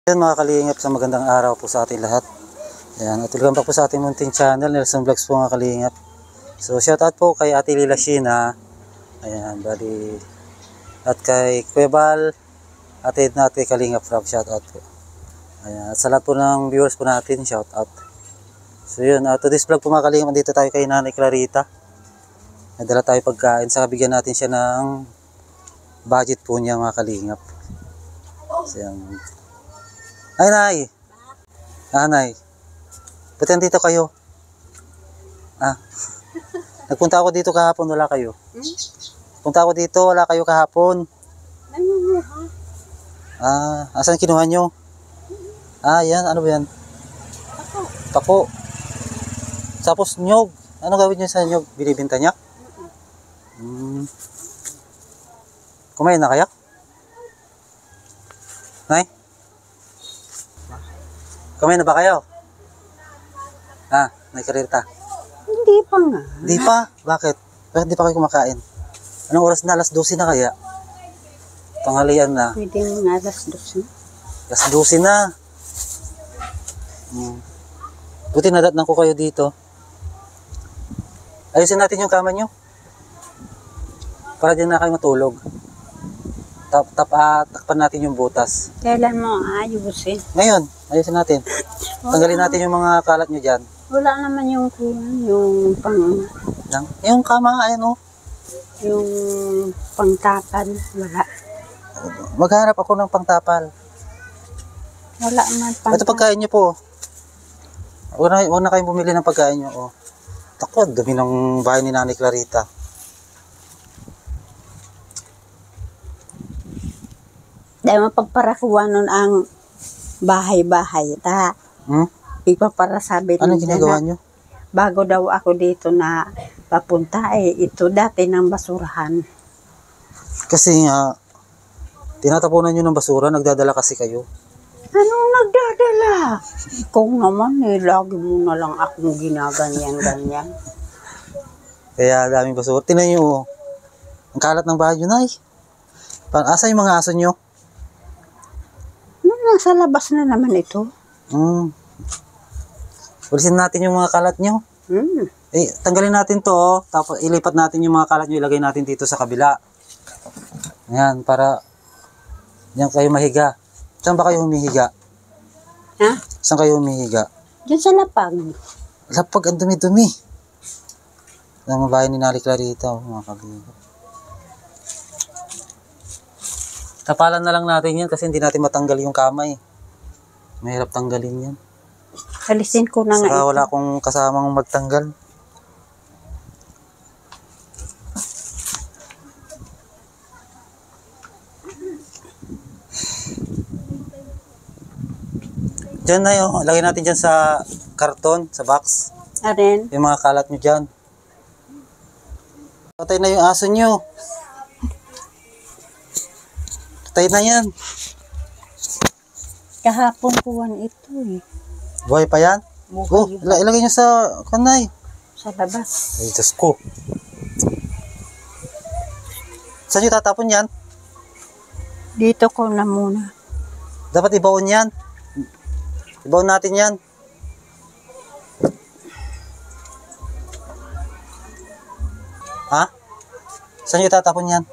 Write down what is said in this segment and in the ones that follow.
Ayan mga kalingap, sa magandang araw po sa ating lahat. Ayan, at welcome back po sa ating munting channel, Nelson Vlogs po mga kalingap. So shoutout po kay Ate Lila Sheena. Ayan, bali. At kay Kuya Bal, Ate Edna at kay Kalingap Rob, shoutout po. Ayan, at sa lahat po ng viewers po natin, shoutout. So yun, today's vlog po mga kalingap, dito tayo kay Nanay Clarita. Nadala tayo pagkain, saka bigyan natin siya ng budget po niya mga kalingap. So yan. Ay, Nay! Nay. Ba't nandito kayo? Nagpunta ako dito kahapon, wala kayo. Punta ako dito, wala kayo kahapon. Asan kinuha nyo? Yan, ano ba yan? Pako. Tapos nyog. Ano gawin nyo sa nyog? Binibinta niya? Kumain na kaya? Nay? Kumain na ba kayo? Nay Clarita. Hindi pa nga. Hindi pa? Bakit? Bakit di pa kayo kumakain? Anong oras na? Alas 12 na kaya? Tanghalian na. Pwede nga alas 12 na. Alas 12 na. Buti nadatnan ko kayo dito. Ayusin natin yung kama nyo. Para dyan na kayo matulog. Takpan natin yung butas. Kailan mo ayusin? Ngayon, ayusin natin. Tanggalin natin yung mga kalat nyo dyan. Wala naman yung Yung kama, ayan o. yung pangtapan. Wala. Maghanap ako ng pangtapal. Wala naman pangtapan. Ito pagkain nyo po. Huwag na kayong bumili ng pagkain nyo. Oh. Tako, dami ng bahay ni Nanay Clarita. Dahil mapagparakuha nun ang bahay-bahay. Ipaparasabi Ano ginagawa nyo? Bago daw ako dito na papunta, ito dati ng basurahan. Kasi nga, tinatapunan nyo ng basura, nagdadala kasi kayo. Anong nagdadala? Kung naman lagi mo na lang akong ginaganyan-ganyan. Kaya daming basura. Tingnan nyo, oh. Ang kalat ng bahay nyo, Nay. Asa yung mga aso nyo? Nasa labas na naman ito. Ulisin natin yung mga kalat nyo. Tanggalin natin to, oh. Tapos ilipat natin yung mga kalat nyo, ilagay natin dito sa kabila. Ayan, para diyan kayo mahiga. Saan ba kayo humihiga? Saan kayo humihiga? Diyan sa lapag. Lapag, ang dumi-dumi. Ang bahay ni Nanay Clarita, oh, mga kaibigan. Tapalan na lang natin yan kasi hindi natin matanggal yung kamay. Mahirap tanggalin yan. Alisin ko na nga Saka ito. wala akong kasamang magtanggal. Diyan na yun. Lagay natin dyan sa karton, sa box. Aren, Yung mga kalat nyo dyan. Patay na yung aso nyo. Patay na yan. kahapon kuwan ito Buhay pa yan? Buhay Ilagay nyo sa kanay. sa labas. Ay, Diyos ko. Saan nyo tatapon yan? Dito ko na muna. Dapat ibaon yan. Ibaon natin yan. Saan nyo tatapon yan?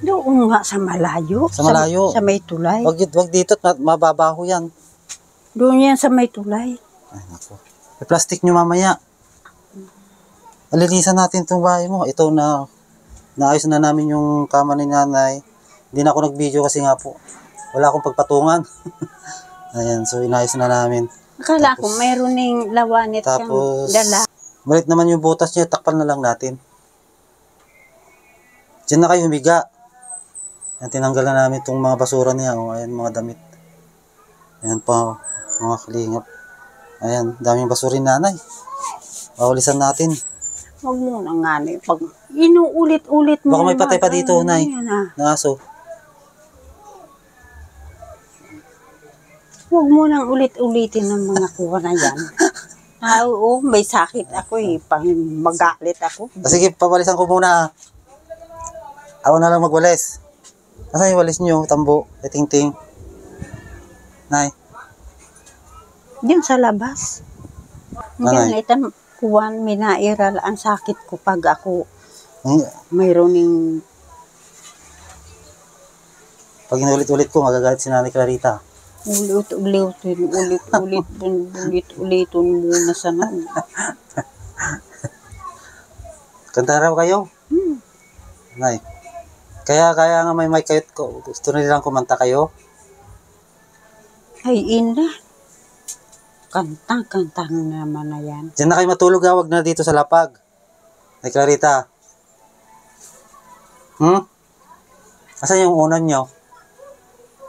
Doon nga sa malayo. Sa malayo? Sa may tulay. Wag dito at mababaho yan. Doon yan sa may tulay. Ay, naku. May plastic nyo mamaya. Alilisan natin itong bahay mo. Ito na, naayos na namin yung kama ni Nanay. Hindi na ako nag-video kasi nga po, wala akong pagpatungan. Ayan, so inayos na namin. Akala ko mayroon ng lawanit kang Tapos, dala. malit naman yung butas niya, takpan na lang natin. Diyan na kayo humiga. Ayan, tinanggal na namin itong mga basura niya. O, ayan, mga damit. Ayan pa, mga kalingap. Ayan, daming basura ni Nanay. Paulisan natin. Huwag mo na nga na. Pag inuulit-ulit mo. Baka may patay pa dito, Nay. Yan, Na aso. Huwag mo nang ulit-ulitin ng mga kuha na yan. Oo, may sakit ako pang magalit ako. Sige, pabalisan ko muna. Ako na lang magwalis. Nasaan yung walis nyo? Tambo, tingting. Nay. Diyan sa labas. Nanay? Diyan, itan, kuwan, minairal ang sakit ko pag ako Hmm, mayroon ng pag inulit-ulit ko, magagalit si Nanay Clarita. ulit-ulitin muna sa nun. Kanta raw kayo? Nay. Kaya nga may mic kayo, gusto nilang kumanta kayo? Ay, ina. Kanta naman na yan. Diyan na kayo matulog ha, wag na dito sa lapag. Nay Clarita. Asan yung unan nyo?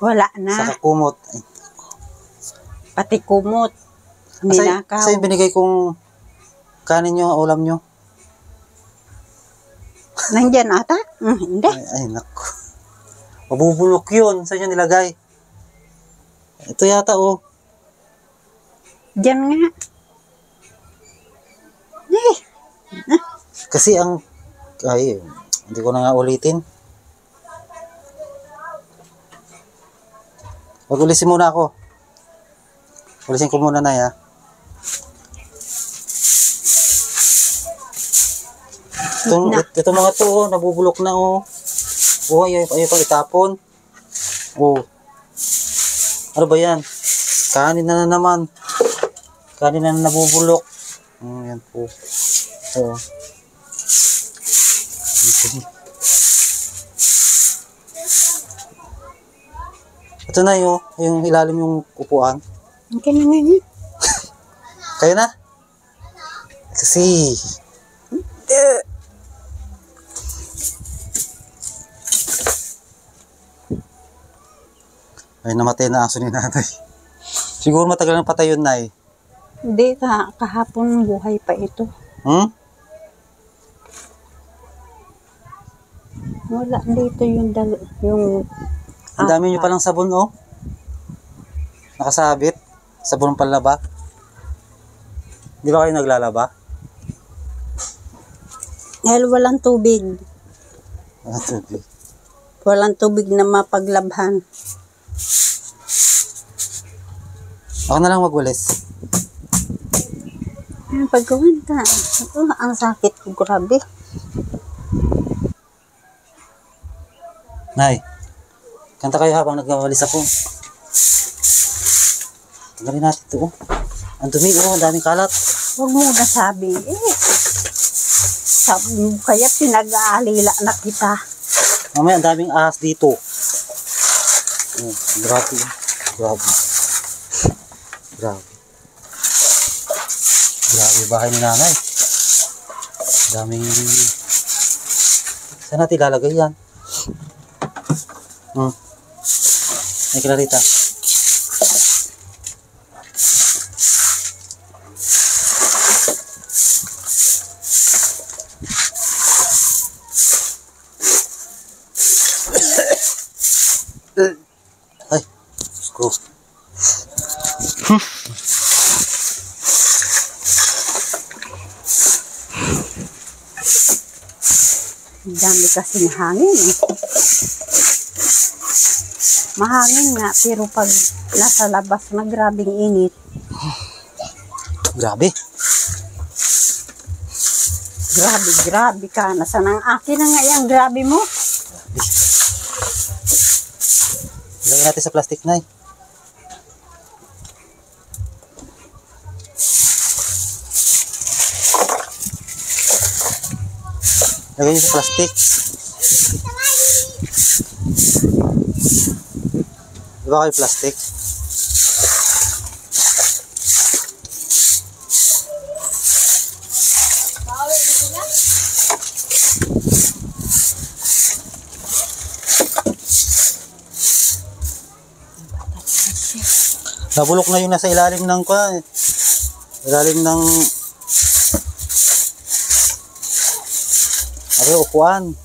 Wala Sa na. kakumot. Ay, Pati kumot. asa Ninakaw. yung binigay kong kanin nyo, ulam nyo? Nandyan ata? Hindi. Ay, naku. Mabubulok yun. Saan nyo nilagay? Ito yata, oh. Diyan nga. Eh, Kasi ay, hindi ko na nga ulitin. Mag-ulisin muna ako. Ulisin ko muna na, ya. Ito mga to, oh, nabubulok na, oh. Oh, ayaw pang itapon. Oh. Ano ba yan? Kanin na naman. Kanin na nabubulok. Yan po. Oh. Ito na yung ilalim yung upuan. okay na nga yun. Kayo na? Kasi, ay namatay na aso ni Nanay. Siguro matagal nang patay yun, Nay. Hindi, kahapon buhay pa ito. Wala dito yung Ang dami nyo palang sabon, oh. Nakasabit. Sabon panlaba. Di ba kayo naglalaba? dahil walang tubig. Ah, tubig. Walang tubig na mapaglabhan. Ako na lang magwalis. Pagkawan ka. Ang sakit ko, grabe. Nay, kanta kayo habang nagwawalis ako. Tanggalin natin ito, oh. Ang dumi, oh. Ang daming kalat. Huwag mo na sabi. Sabi mo kaya pinag-aalila na kita. Mamaya, ang daming ahas dito. Oh, grabe. Grabe. Grabe. Grabe bahay ni Nanay. Daming... Saan natin ilalagay yan? Ay, Clarita. Ay, screw. Ang dami kasing hangin. Mahangin nga, pero pag nasa labas na grabing init. Grabe. Grabe ka. Nasaan ang akin na nga yung grabe mo? Ilagay natin sa plastic, Nay. Lagay nyo sa plastic. Di ba kayo plastic? Nabulok na yung nasa ilalim ng ilalim ng upuan.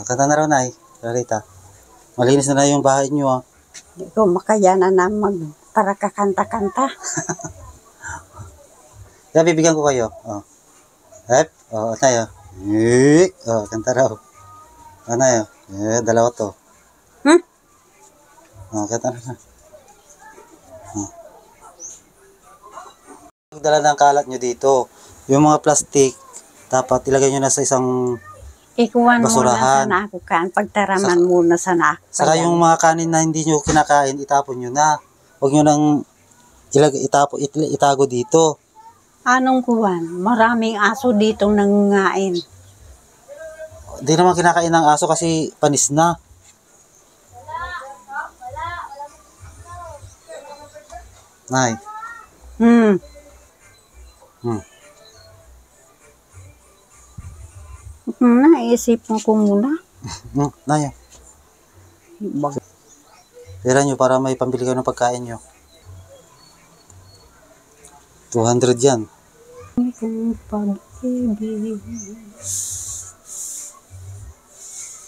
Kanta na raw, Nay. Clarita. Malinis na yung bahay niyo, ah. Hindi ko makayanan na mag para kakanta-kanta. Kaya bibigyan ko kayo. Oh. Hep. Oh, tayo. Oh, kanta raw. Ano yun? Dalawa to. Hmm? Oh, kanta na. Oh. Pagdala ng kalat nyo dito, yung mga plastic, dapat ilagay nyo na sa isang Ikuwan mo na basurahan. sana ako kan. Pagtaraman muna sana ako. Saka yung mga kanin na hindi nyo kinakain, itapon nyo na. Huwag nyo nang itago dito. Anong kuwan? Maraming aso ditong nangungain. Hindi naman kinakain ng aso kasi panis na. Nay. Hmm. Naisip mo ko muna. Nay. Pera nyo para may pambili kayo ng pagkain nyo. 200 yan. Kung pag-ibig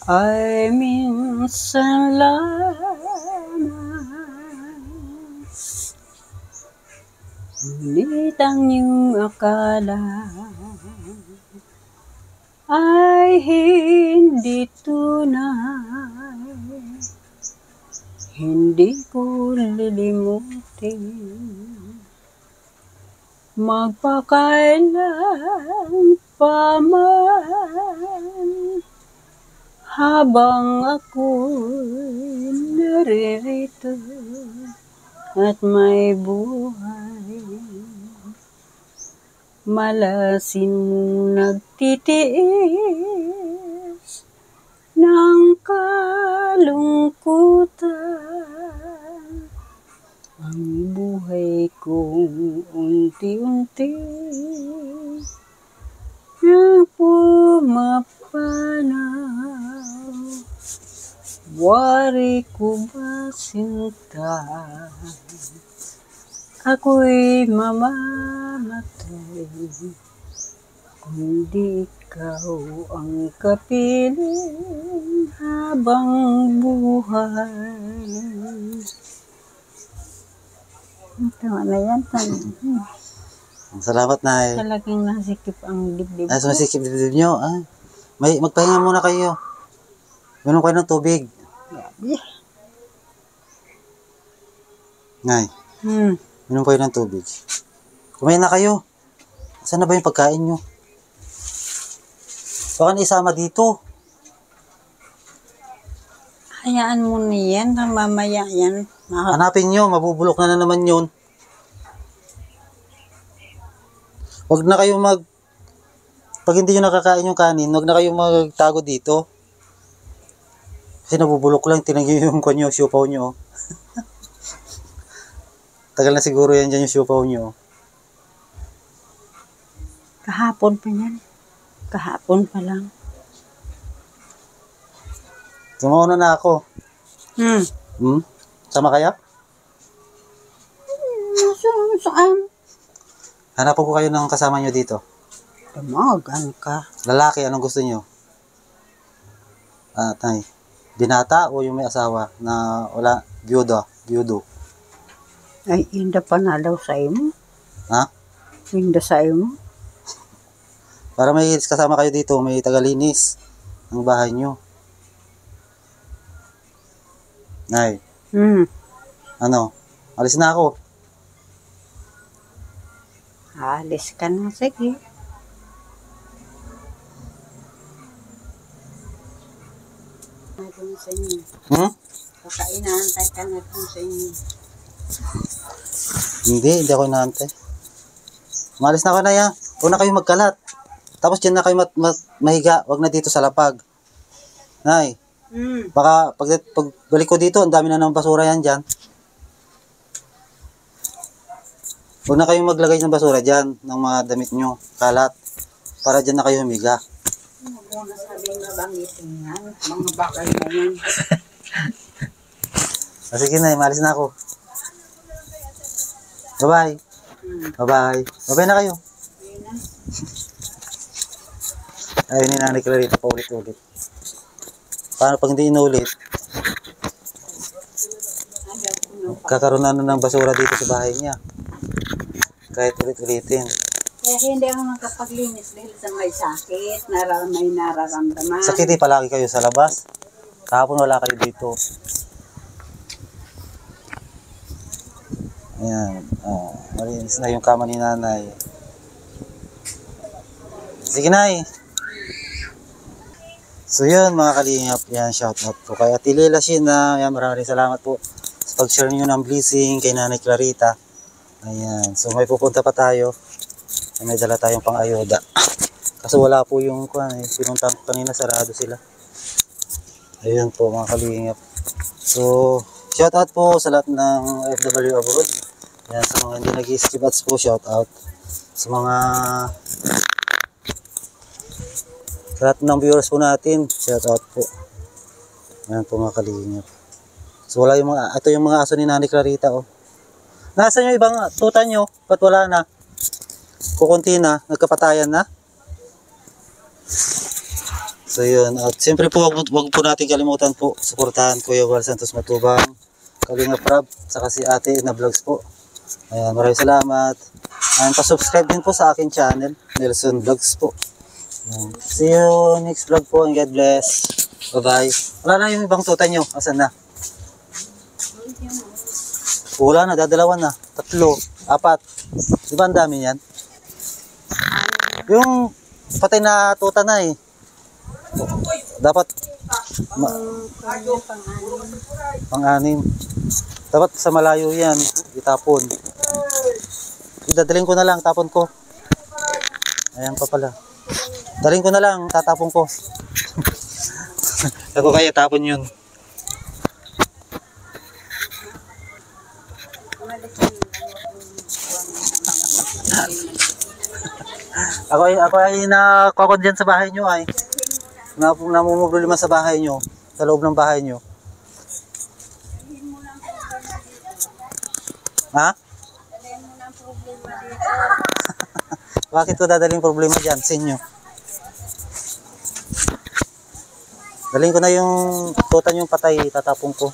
ay minsan lamang, ngunit ang iyong akala ay hindi tunay. Hindi ko lilimutin magpakailan pa man habang ako'y naririto at may buhay. Malasin mong nagtitiis ng kalungkutan ang buhay kong unti-unti na pumapanaw. Wari ko ba sinta, ako'y mamamatay kung di ikaw ang kapiling habang buhay. Tama na yan. Salamat, Nay. Talagang nasikip ang dibdib Ay, ko. sumasikip dibdib nyo. Ay, magpahinga muna kayo. Minom kayo ng tubig. Grabe. Nay, Hmm. minom kayo ng tubig. Kumain na kayo. Saan na ba yung pagkain nyo? Baka naisama dito. Hayaan mo na yan. Mamaya yan. Hanapin nyo, mabubulok na naman yun. Huwag na kayo pag hindi nyo nakakain yung kanin, huwag na kayo magtago dito. Kasi nabubulok lang, tinagyo yung kanyo, siupaw nyo. Tagal na siguro yan dyan yung siupaw nyo. Kahapon pa yan. Kahapon pa lang. Sumauna na ako. Sama kaya? Saan? Hanapan ko kayo ng kasama nyo dito. Tumagan ka. Lalaki, anong gusto nyo? Tay, binata o yung may asawa na wala, biyudo? Ay, inda pa na daw sa imo. Ha? Inda sa imo. Para may kasama kayo dito, may tagalinis ng bahay nyo. Nay, ano? Alis na ako. Alis ka na. Sige. Doon sa inyo. Kakainahantay ka na doon sa inyo. Hindi ako inaantay. Umalis na ako na ya. Huwag na kayo magkalat. Tapos dyan na kayo mahiga. Huwag na dito sa lapag. Nay, baka pagbalik ko dito, ang dami na ng basura yan dyan. Huwag na kayong maglagay ng basura dyan, ng mga damit nyo, kalat. Para dyan na kayo humiga. Huwag mo na sabihin na bangitin yan. Mga bakal na yan. Sige na, maalis na ako. Bye-bye. Bye-bye. Bye-bye na kayo. Ayun ni Nanay Clarita pa ulit-ulit. Paano pag hindi inulit? Ayaw ko na kakaroon na ng basura dito sa bahay niya. Kahit ulit-ulitin. Kaya hindi ako nakapaglinis dahil sa may sakit, may nararamdaman. Sakit palagi kayo sa labas. Kahapon wala kayo dito. Ayan. Malinis na yung kama ni nanay. Sige, Nay. So yun mga kalingap, yan, shoutout po kay Ate Lila Sheena. Yan, maraming salamat po sa pag-share niyo ng blessing kay Nanay Clarita. Ayan, so may pupunta pa tayo. May dala tayong pang-ayoda. Kasi wala po yung pinuntahan ko kanina, sarado sila. Ayun po mga kalingap. So, shoutout po sa lahat ng FW abroad. Yan, sa mga hindi nag-skip ads po, shoutout. Sa mga lahat ng viewers po natin, shoutout po. Ayan po mga kalingap. So wala yung mga, ito yung mga aso ni Nanay Clarita, oh. Nasaan yung ibang tuta nyo? Ba't wala na? Kukunti na, nagkapatayan na. So yun, at siyempre po wag po natin kalimutan po, suportahan Kuya Wal Santos Matubang, Kalingap Rab, saka si Ate na vlogs po. Ayan, maraming salamat. And pa-subscribe din po sa akin channel, Nelson Vlogs po. See you next vlog po and God bless. Bye-bye. Wala na yung ibang tuta nyo. Asan na? Wala na, dadalawan na. 3, 4. Di ba ang dami yan? Yung patay na tuta na eh. Dapat pang-anim. Dapat sa malayo yan. Itapon. Idadaling ko na lang, tapon ko. Ayan pa pala. Daling ko na lang, tatapon ko. Ako kaya tapon yun. ako ay nakakon dyan sa bahay nyo ay. Namumulima sa bahay nyo. Sa loob ng bahay nyo. Ha? Bakit ko dadaling problema dyan sa inyo? Daling ko na yung tutan yung patay, tatapong ko.